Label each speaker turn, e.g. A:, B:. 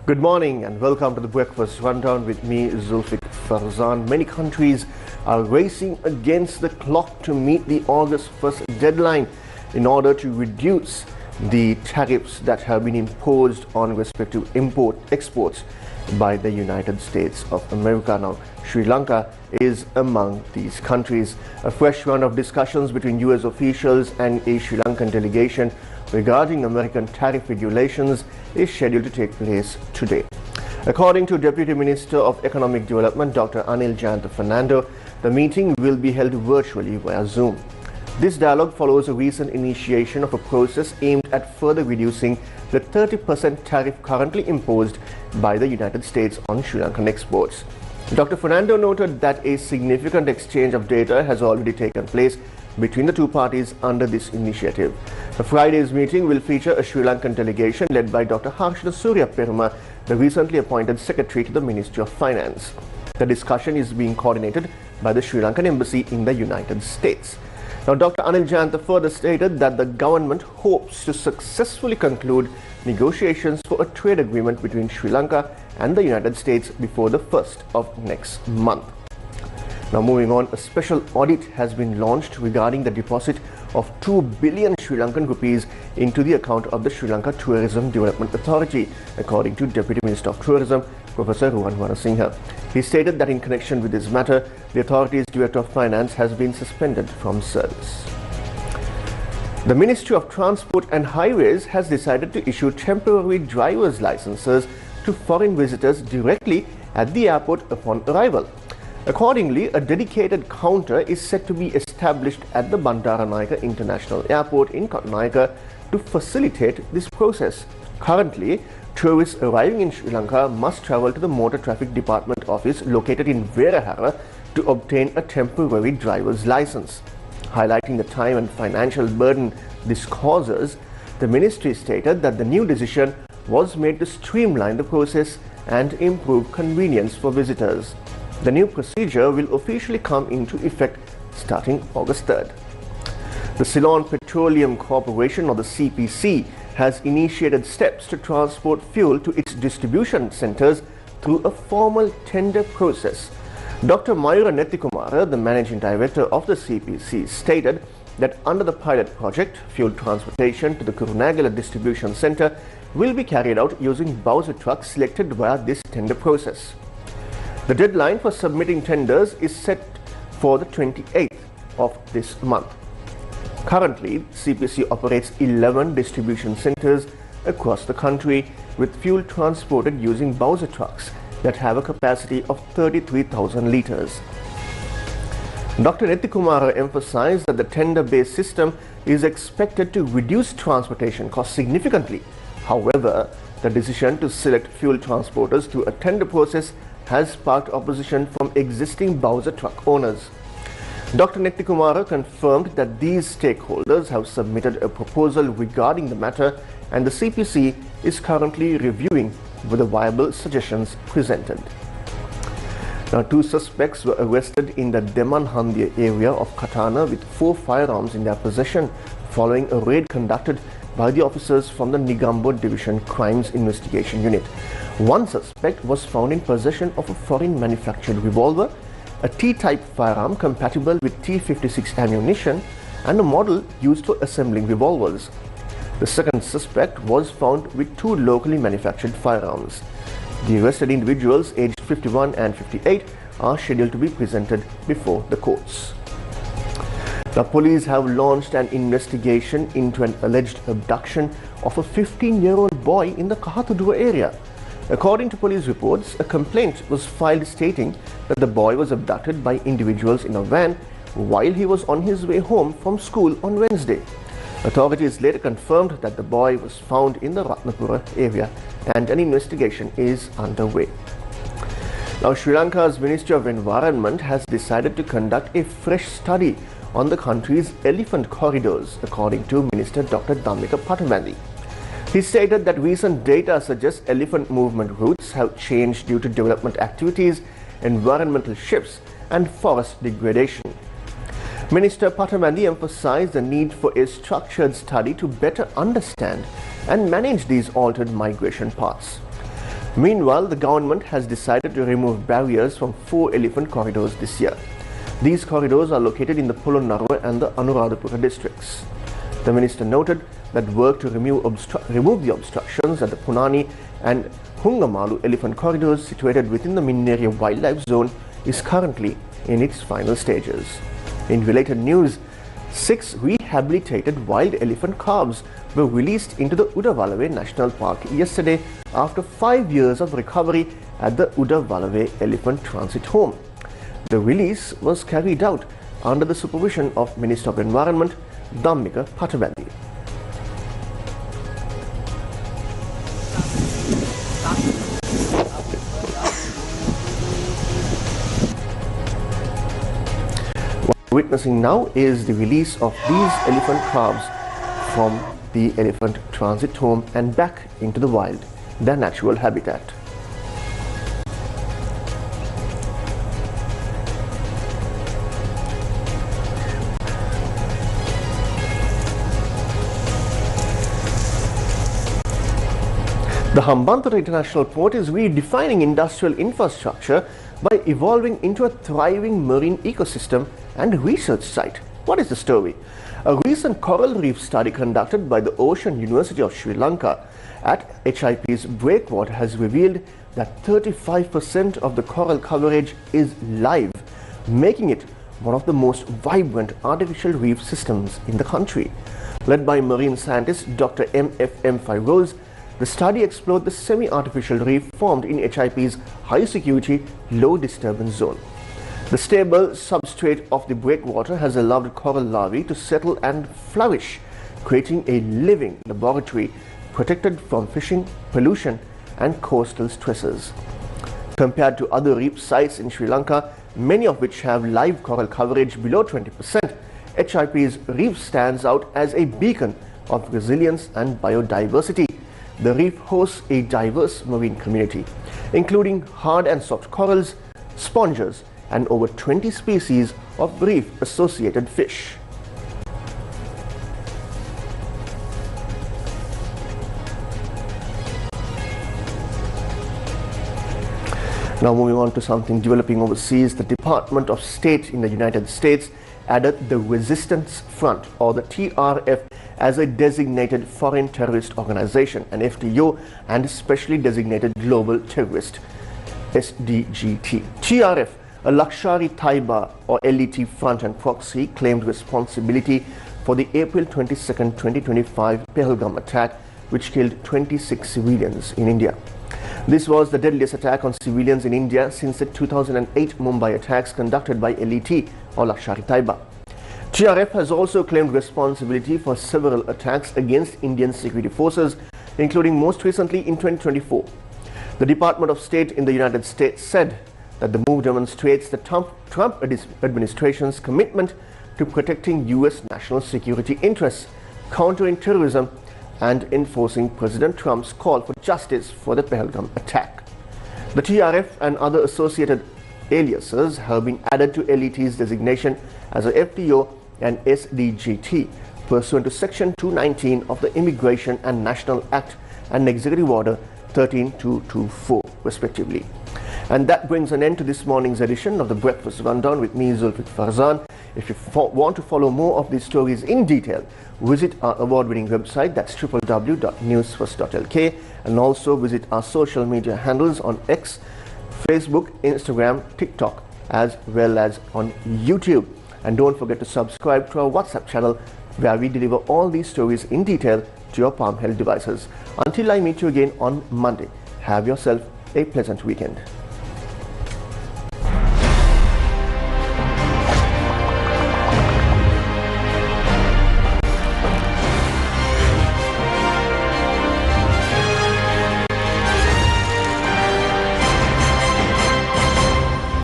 A: Good morning and welcome to the Breakfast Rundown with me, Zulfick Farzan. Many countries are racing against the clock to meet the August 1st deadline in order to reduce the tariffs that have been imposed on respective exports by the United States of America. Now, Sri Lanka is among these countries. A fresh round of discussions between US officials and a Sri Lankan delegation regarding American tariff regulations is scheduled to take place today. According to Deputy Minister of Economic Development, Dr. Anil Jayanta Fernando, the meeting will be held virtually via Zoom. This dialogue follows a recent initiation of a process aimed at further reducing the 30% tariff currently imposed by the United States on Sri Lankan exports. Dr. Fernando noted that a significant exchange of data has already taken place between the two parties under this initiative. Friday's meeting will feature a Sri Lankan delegation led by Dr. Harshada Surya Peruma, the recently appointed Secretary to the Ministry of Finance. The discussion is being coordinated by the Sri Lankan Embassy in the United States. Now, Dr. Anil Jayanta further stated that the government hopes to successfully conclude negotiations for a trade agreement between Sri Lanka and the United States before the 1st of next month. Now, moving on, a special audit has been launched regarding the deposit of 2 billion Sri Lankan rupees into the account of the Sri Lanka Tourism Development Authority, according to Deputy Minister of Tourism, Professor Ruwan Wanasinghe. He stated that in connection with this matter, the authority's Director of Finance has been suspended from service. The Ministry of Transport and Highways has decided to issue temporary driver's licenses to foreign visitors directly at the airport upon arrival. Accordingly, a dedicated counter is set to be established at the Bandaranaike International Airport in Katanaika to facilitate this process. Currently, tourists arriving in Sri Lanka must travel to the Motor Traffic Department office located in Verahara to obtain a temporary driver's license. Highlighting the time and financial burden this causes, the ministry stated that the new decision was made to streamline the process and improve convenience for visitors. The new procedure will officially come into effect starting August 3rd. The Ceylon Petroleum Corporation, or the CPC, has initiated steps to transport fuel to its distribution centers through a formal tender process. Dr. Mayura Nethikumara, the managing director of the CPC, stated that under the pilot project, fuel transportation to the Kurunagala distribution center will be carried out using Bowser trucks selected via this tender process. The deadline for submitting tenders is set for the 28th of this month. Currently, CPC operates 11 distribution centers across the country with fuel transported using Bowser trucks that have a capacity of 33,000 litres. Dr. Nethikumara emphasized that the tender-based system is expected to reduce transportation costs significantly. However, the decision to select fuel transporters through a tender process has sparked opposition from existing Bowser truck owners. Dr. Nethikumara confirmed that these stakeholders have submitted a proposal regarding the matter and the CPC is currently reviewing the viable suggestions presented. Now, 2 suspects were arrested in the Demanhandya area of Katana with 4 firearms in their possession following a raid conducted by the officers from the Negombo Division Crimes Investigation Unit. One suspect was found in possession of a foreign manufactured revolver, a T-type firearm compatible with T-56 ammunition, and a model used for assembling revolvers. The second suspect was found with 2 locally manufactured firearms. The arrested individuals, aged 51 and 58, are scheduled to be presented before the courts. The police have launched an investigation into an alleged abduction of a 15-year-old boy in the Kahatudua area. According to police reports, a complaint was filed stating that the boy was abducted by individuals in a van while he was on his way home from school on Wednesday. Authorities later confirmed that the boy was found in the Ratnapura area and an investigation is underway. Now, Sri Lanka's Ministry of Environment has decided to conduct a fresh study on the country's elephant corridors, according to Minister Dr. Dhammika Pattabandi. He stated that recent data suggests elephant movement routes have changed due to development activities, environmental shifts and forest degradation. Minister Pattabandi emphasized the need for a structured study to better understand and manage these altered migration paths. Meanwhile, the government has decided to remove barriers from 4 elephant corridors this year. These corridors are located in the Polonnaruwa and the Anuradhapura districts. The minister noted that work to remove the obstructions at the Punani and Hungamalu elephant corridors situated within the Minneria Wildlife Zone is currently in its final stages. In related news, 6 rehabilitated wild elephant calves were released into the Udawalawe National Park yesterday after 5 years of recovery at the Udawalawe Elephant Transit Home. The release was carried out under the supervision of Minister of Environment, Dhammika Patabandi. What we're witnessing now is the release of these elephant calves from the elephant transit home and back into the wild, their natural habitat. The Hambantota International Port is redefining industrial infrastructure by evolving into a thriving marine ecosystem and research site. What is the story? A recent coral reef study conducted by the Ocean University of Sri Lanka at HIP's breakwater has revealed that 35% of the coral coverage is live, making it one of the most vibrant artificial reef systems in the country. Led by marine scientist Dr. M.F.M. Firoz, the study explored the semi-artificial reef formed in HIP's high-security, low-disturbance zone. The stable substrate of the breakwater has allowed coral larvae to settle and flourish, creating a living laboratory protected from fishing, pollution, and coastal stresses. Compared to other reef sites in Sri Lanka, many of which have live coral coverage below 20%, HIP's reef stands out as a beacon of resilience and biodiversity. The reef hosts a diverse marine community, including hard and soft corals, sponges, and over 20 species of reef-associated fish. Now moving on to something developing overseas, the Department of State in the United States added the Resistance Front, or the TRF, as a designated foreign terrorist organization, an FTO, and specially designated global terrorist, SDGT. TRF, a Lashkar-e-Taiba or LET front and proxy, claimed responsibility for the April 22, 2025 Pahalgam attack, which killed 26 civilians in India. This was the deadliest attack on civilians in India since the 2008 Mumbai attacks conducted by LET or Lashkar-e-Taiba. TRF has also claimed responsibility for several attacks against Indian security forces, including most recently in 2024. The Department of State in the United States said that the move demonstrates the Trump administration's commitment to protecting U.S. national security interests, countering terrorism, and enforcing President Trump's call for justice for the Pahalgam attack. The TRF and other associated aliases have been added to LET's designation as a FTO and SDGT pursuant to Section 219 of the Immigration and National Act and Executive Order 13224, respectively. And that brings an end to this morning's edition of the Breakfast Rundown with me, Zulfick Farzan. If you want to follow more of these stories in detail, visit our award-winning website, that's www.newsfirst.lk, and also visit our social media handles on X, Facebook, Instagram, TikTok, as well as on YouTube. And don't forget to subscribe to our WhatsApp channel, where we deliver all these stories in detail to your palm-held devices. Until I meet you again on Monday, have yourself a pleasant weekend.